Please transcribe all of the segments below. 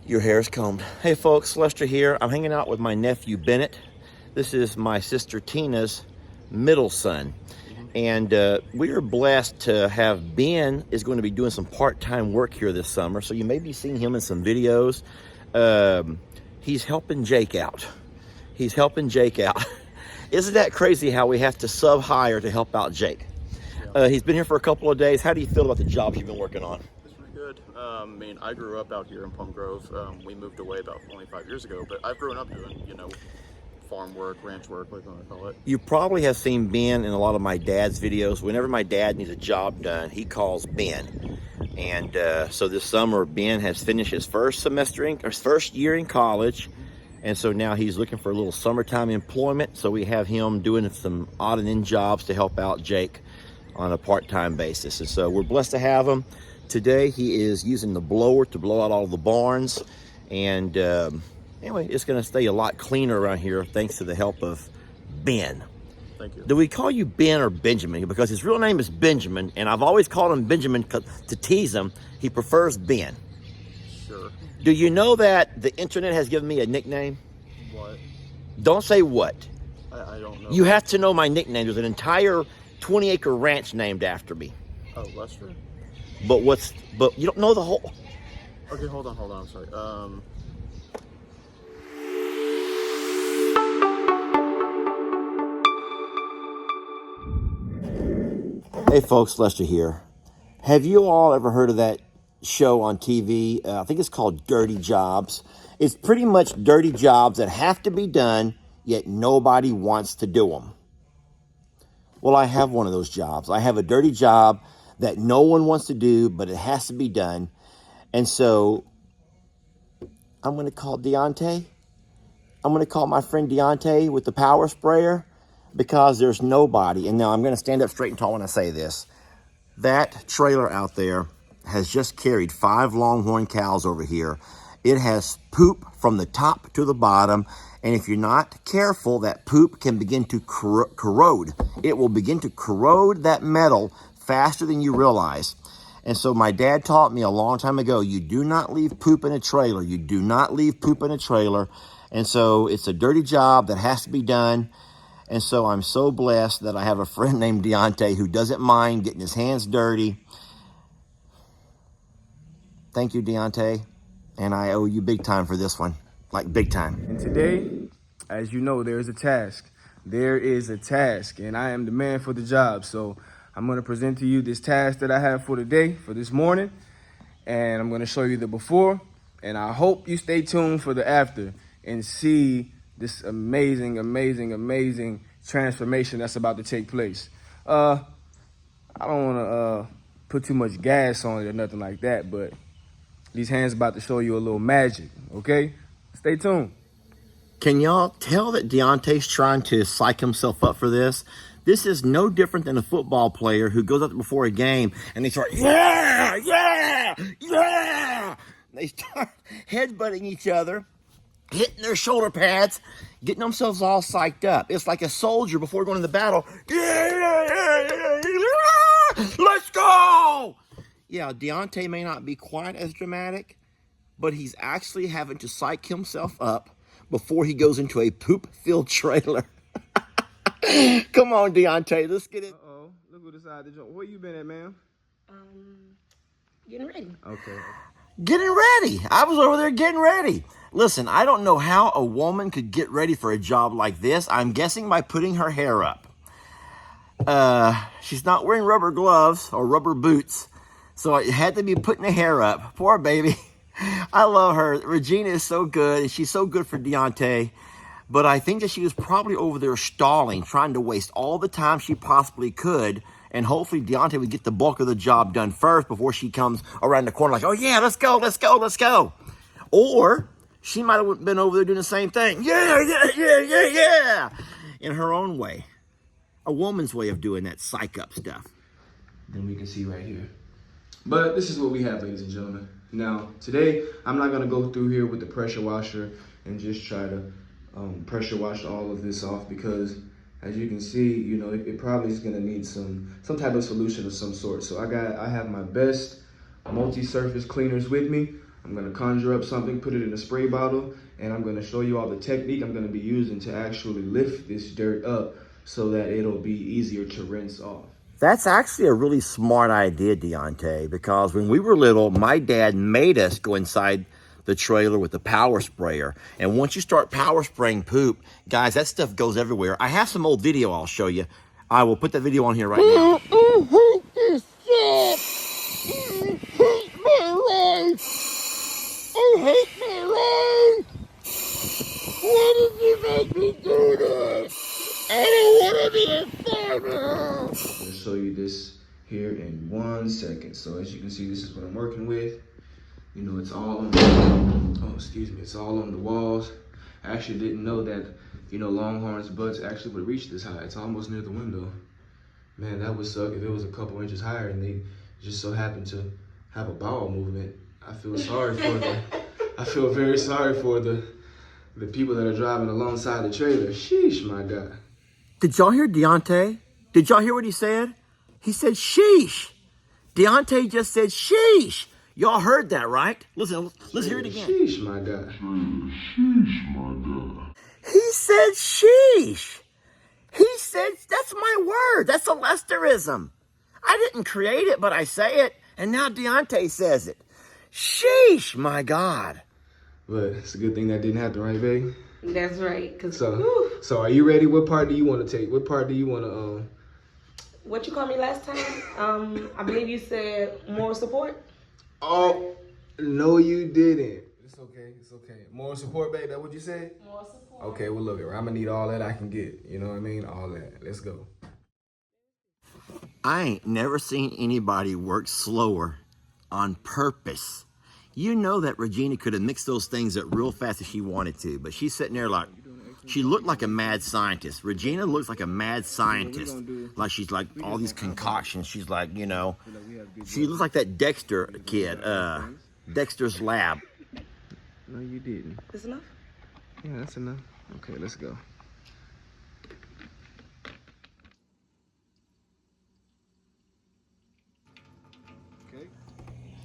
Your hair is combed. Hey folks, Lester here. I'm hanging out with my nephew Bennett. This is my sister Tina's middle son. And we are blessed to have Ben is going to be doing some part-time work here this summer. So you may be seeing him in some videos. He's helping Jake out. Isn't that crazy how we have to sub-hire to help out Jake? He's been here for a couple of days. How do you feel about the jobs you've been working on? It's pretty good. I mean, I grew up out here in Plum Grove. We moved away about only 5 years ago, but I've grown up doing, farm work, ranch work, like you want to call it. You probably have seen Ben in a lot of my dad's videos. Whenever my dad needs a job done, he calls Ben. And so this summer, Ben has finished his first year in college. And so now he's looking for a little summertime employment. So we have him doing some odd and end jobs to help out Jake on a part-time basis. And so we're blessed to have him. Today he is using the blower to blow out all the barns. And anyway, it's gonna stay a lot cleaner around here thanks to the help of Ben. Thank you. Do we call you Ben or Benjamin? Because his real name is Benjamin, and I've always called him Benjamin to tease him. He prefers Ben. Sure. Do you know that the internet has given me a nickname? What? Don't say what. I don't know. You have to know my nickname. There's an entire 20-acre ranch named after me. Oh, Lester? But you don't know the whole. Okay, hold on, I'm sorry. Hey folks, Lester here. Have you all ever heard of that show on TV? I think it's called Dirty Jobs. It's pretty much dirty jobs that have to be done, yet nobody wants to do them. Well, I have one of those jobs. I have a dirty job that no one wants to do, but it has to be done. And so I'm going to call Diante. I'm going to call my friend Diante with the power sprayer because there's nobody. And now I'm going to stand up straight and tall when I say this. That trailer out there has just carried 5 longhorn cows over here. It has poop from the top to the bottom. And if you're not careful, that poop can begin to corrode. It will begin to corrode that metal faster than you realize. And so my dad taught me a long time ago, you do not leave poop in a trailer. You do not leave poop in a trailer. And so it's a dirty job that has to be done. And so I'm so blessed that I have a friend named Diante who doesn't mind getting his hands dirty. Thank you, Diante. And I owe you big time for this one. Like big time. And today, as you know, there is a task. There is a task, and I am the man for the job. So I'm going to present to you this task that I have for today, for this morning. And I'm going to show you the before. And I hope you stay tuned for the after and see this amazing, amazing, amazing transformation that's about to take place. I don't want to put too much gas on it or nothing like that, but these hands about to show you a little magic, okay? Stay tuned. Can y'all tell that Deontay's trying to psych himself up for this? This is no different than a football player who goes out before a game and they start, yeah, yeah, yeah. They start headbutting each other, hitting their shoulder pads, getting themselves all psyched up. It's like a soldier before going to the battle. Yeah, let's go. Yeah, Diante may not be quite as dramatic, but he's actually having to psych himself up before he goes into a poop-filled trailer. Come on, Diante, let's get it. Uh-oh, look who decided to jump. Where you been at, ma'am? Getting ready. Okay. Getting ready. I was over there getting ready. Listen, I don't know how a woman could get ready for a job like this. I'm guessing by putting her hair up. She's not wearing rubber gloves or rubber boots, so it had to be putting the hair up. Poor baby. I love her. Regina is so good, and she's so good for Diante. But I think that she was probably over there stalling, trying to waste all the time she possibly could. And hopefully Diante would get the bulk of the job done first before she comes around the corner like, oh yeah, let's go, let's go, let's go. Or she might have been over there doing the same thing. Yeah, yeah, yeah, yeah, yeah. In her own way. A woman's way of doing that psych up stuff. Then we can see right here. But this is what we have, ladies and gentlemen. Now, today, I'm not going to go through here with the pressure washer and just try to pressure wash all of this off because, as you can see, you know, it probably is going to need some type of solution of some sort. So I have my best multi-surface cleaners with me. I'm gonna conjure up something, put it in a spray bottle, and I'm gonna show you all the technique I'm gonna be using to actually lift this dirt up so that it'll be easier to rinse off. That's actually a really smart idea, Diante, because when we were little, my dad made us go inside the trailer with the power sprayer. And once you start power spraying poop, guys, that stuff goes everywhere. I have some old video I'll show you. I will put that video on here right now. I hate this stuff. I hate my life. I hate my life. Why did you make me do this? I don't want to be a farmer. I'm gonna show you this here in 1 second. So as you can see, this is what I'm working with. You know, it's all on it's all on the walls. I actually didn't know that, you know, Longhorn's butts actually would reach this high. It's almost near the window. Man, that would suck if it was a couple inches higher and they just so happened to have a bowel movement. I feel sorry for I feel very sorry for the people that are driving alongside the trailer. Sheesh, my God. Did y'all hear Diante? Did y'all hear what he said? He said, sheesh. Diante just said, sheesh. Y'all heard that, right? Listen, let's hear it again. Sheesh, my God. Sheesh, my God. He said, sheesh. He said, that's my word. That's a Lesterism. I didn't create it, but I say it. And now Diante says it. Sheesh, my God. But it's a good thing that didn't happen, right, babe? That's right. So are you ready? What part do you want to take? What part do you want to What you called me last time? I believe you said moral support. Oh, no, you didn't. It's okay. It's okay. More support, babe. That what you said? Moral support. Okay, well, look, I'm gonna need all that I can get. You know what I mean? All that. Let's go. I ain't never seen anybody work slower on purpose. You know that Regina could have mixed those things up real fast if she wanted to, but she's sitting there like, she looked like a mad scientist. Regina looks like a mad scientist. Like she's like all these concoctions. She's like, you know, she looks like that Dexter kid, Dexter's Lab. No, you didn't. That's enough? Yeah, that's enough. Okay, let's go.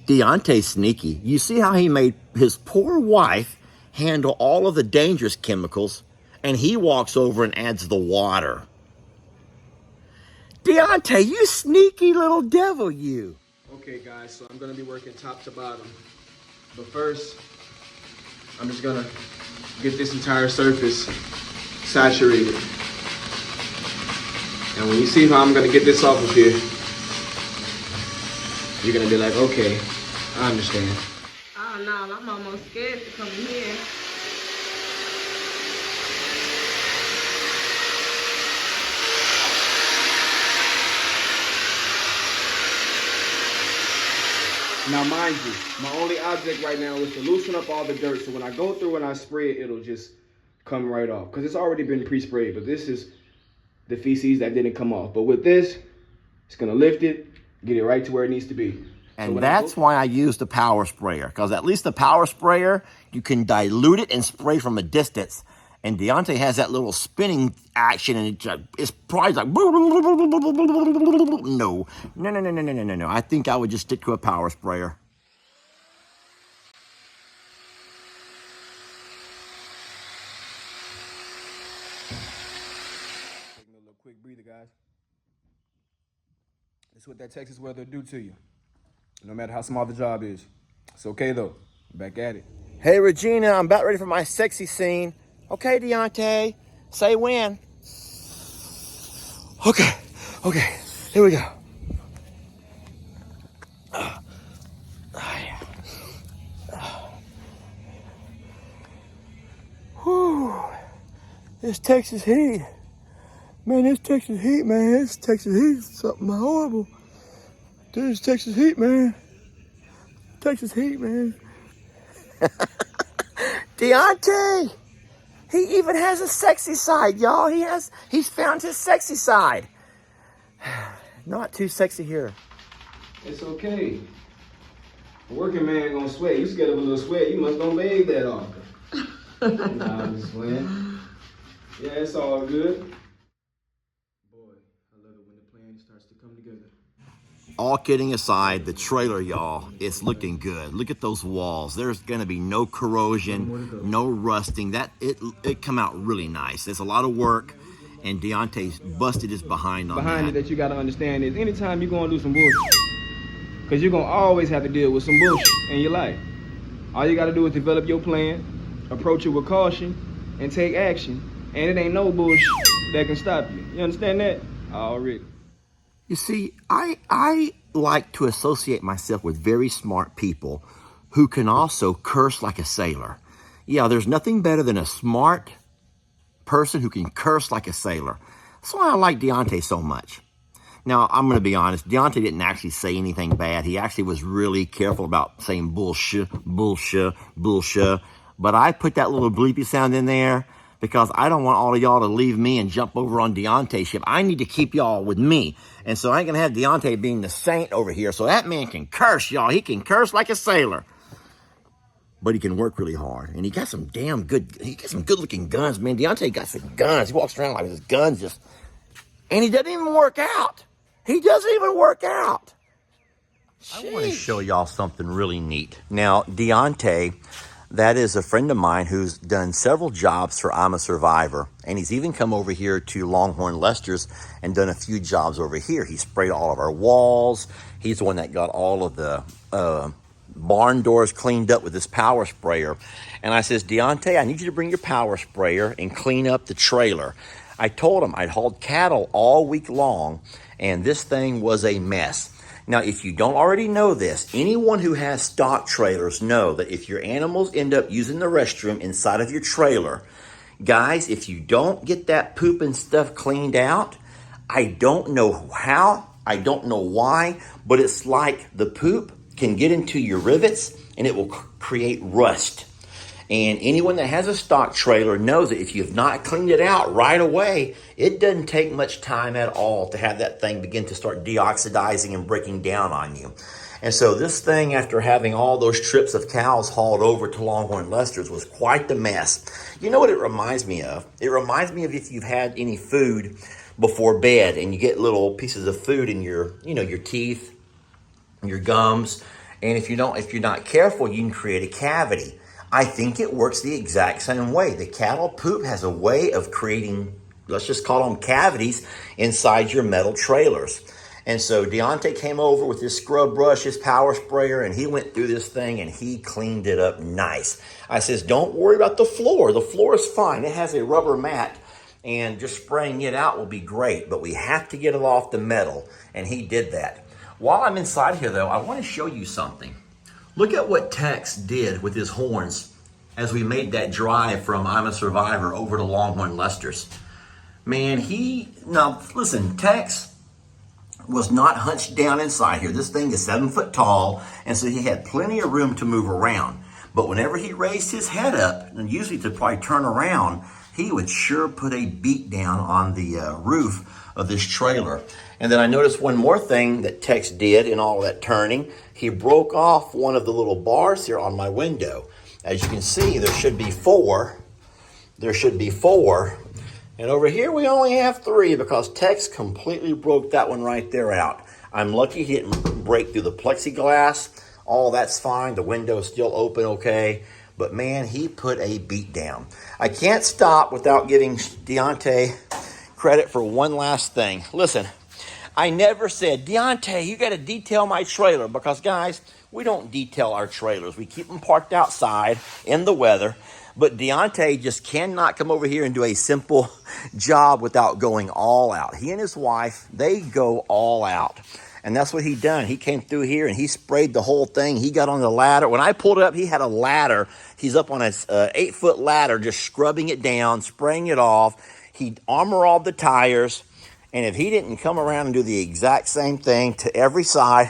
Diante's sneaky. You see how he made his poor wife handle all of the dangerous chemicals, and he walks over and adds the water. Diante, you sneaky little devil, you. Okay, guys, so I'm gonna be working top to bottom. But first, I'm just gonna get this entire surface saturated. And when you see how I'm gonna get this off of here, you're gonna be like, okay, I understand. Oh no, I'm almost scared to come in here. Now, mind you, my only object right now is to loosen up all the dirt, so when I go through and I spray it, it'll just come right off. Because it's already been pre-sprayed, but this is the feces that didn't come off. But with this, it's gonna lift it, get it right to where it needs to be. And that's why I use the power sprayer, because at least the power sprayer, you can dilute it and spray from a distance. And Diante has that little spinning action, and it's probably like, no. I think I would just stick to a power sprayer. Take me a little quick breather, guys. This is what that Texas weather will do to you. No matter how small the job is. It's okay, though. Back at it. Hey, Regina, I'm about ready for my sexy scene. Okay, Diante, say when. Okay, here we go. Whew. This Texas heat. Man, this Texas heat, man. This Texas heat is something horrible. This Texas heat, man. Texas heat, man. Diante! He even has a sexy side, y'all. He's found his sexy side. Not too sexy here. It's okay. A working man gonna sweat. You scared of a little sweat, you must don't bathe that often. Nah, I'm just playing. Yeah, it's all good. Boy, I love it when the plan starts to come together. all kidding aside, the trailer, y'all, it's looking good. Look at those walls. There's gonna be no corrosion, no rusting. It come out really nice. There's a lot of work, and Diante's busted his behind on Behind that. it that you gotta understand is anytime you're gonna do some bullshit, because you're gonna always have to deal with some bullshit in your life. All you gotta do is develop your plan, approach it with caution, and take action. And it ain't no bullshit that can stop you. You understand that? Already. You see, I like to associate myself with very smart people who can also curse like a sailor. Yeah, there's nothing better than a smart person who can curse like a sailor. That's why I like Diante so much. Now, I'm going to be honest. Diante didn't actually say anything bad. He actually was really careful about saying bullshit, bullshit, bullshit. But I put that little bleepy sound in there because I don't want all of y'all to leave me and jump over on Diante's ship. I need to keep y'all with me. And so I ain't going to have Diante being the saint over here. So that man can curse, y'all. He can curse like a sailor. But he can work really hard. And he got some good looking guns, man. Diante got some guns. He walks around like his guns just, and he doesn't even work out. He doesn't even work out. Sheesh. I want to show y'all something really neat. Now, Diante, that is a friend of mine who's done several jobs for I'm a Survivor. And he's even come over here to Longhorn Lester's and done a few jobs over here. He sprayed all of our walls. He's the one that got all of the barn doors cleaned up with this power sprayer. And I says, Diante, I need you to bring your power sprayer and clean up the trailer. I told him I'd hauled cattle all week long, and this thing was a mess. Now, if you don't already know this, anyone who has stock trailers know that if your animals end up using the restroom inside of your trailer, guys, if you don't get that poop and stuff cleaned out, I don't know how, I don't know why, but it's like the poop can get into your rivets and it will create rust. And anyone that has a stock trailer knows that if you've not cleaned it out right away, it doesn't take much time at all to have that thing begin to start deoxidizing and breaking down on you. And so this thing, after having all those trips of cows hauled over to Longhorn Lester's, was quite the mess. You know what it reminds me of? It reminds me of if you've had any food before bed and you get little pieces of food in your teeth, your gums, and if you're not careful, you can create a cavity. I think it works the exact same way. The cattle poop has a way of creating, let's just call them cavities, inside your metal trailers. And so Diante came over with his scrub brush, his power sprayer, and he went through this thing and he cleaned it up nice. I says, don't worry about the floor. The floor is fine. It has a rubber mat, and just spraying it out will be great, but we have to get it off the metal, and he did that. While I'm inside here, though, I want to show you something. Look at what Tex did with his horns as we made that drive from I'm a Survivor over to Longhorn Lester's. Man, now listen, Tex was not hunched down inside here. This thing is 7 foot tall, and so he had plenty of room to move around. But whenever he raised his head up, and usually to probably turn around, he would sure put a beat down on the roof of this trailer. And then I noticed one more thing that Tex did in all of that turning. He broke off one of the little bars here on my window. As you can see, there should be four. And over here, we only have 3 because Tex completely broke that one right there out. I'm lucky he didn't break through the plexiglass. All that's fine. The window is still open okay. But man, he put a beat down. I can't stop without giving Diante credit for one last thing. Listen, I never said, Diante, you got to detail my trailer, because guys, we don't detail our trailers. We keep them parked outside in the weather. But Diante just cannot come over here and do a simple job without going all out. He and his wife, they go all out. And that's what he done. He came through here and he sprayed the whole thing. He got on the ladder. When I pulled it up, he had a ladder. He's up on a 8-foot ladder, just scrubbing it down, spraying it off. He armor-alled the tires. And if he didn't come around and do the exact same thing to every side,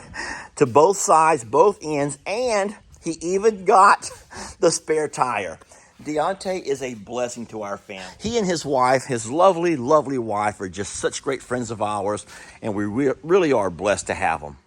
to both sides, both ends, and he even got the spare tire. Diante is a blessing to our family. He and his wife, his lovely, lovely wife, are just such great friends of ours, and we really are blessed to have them.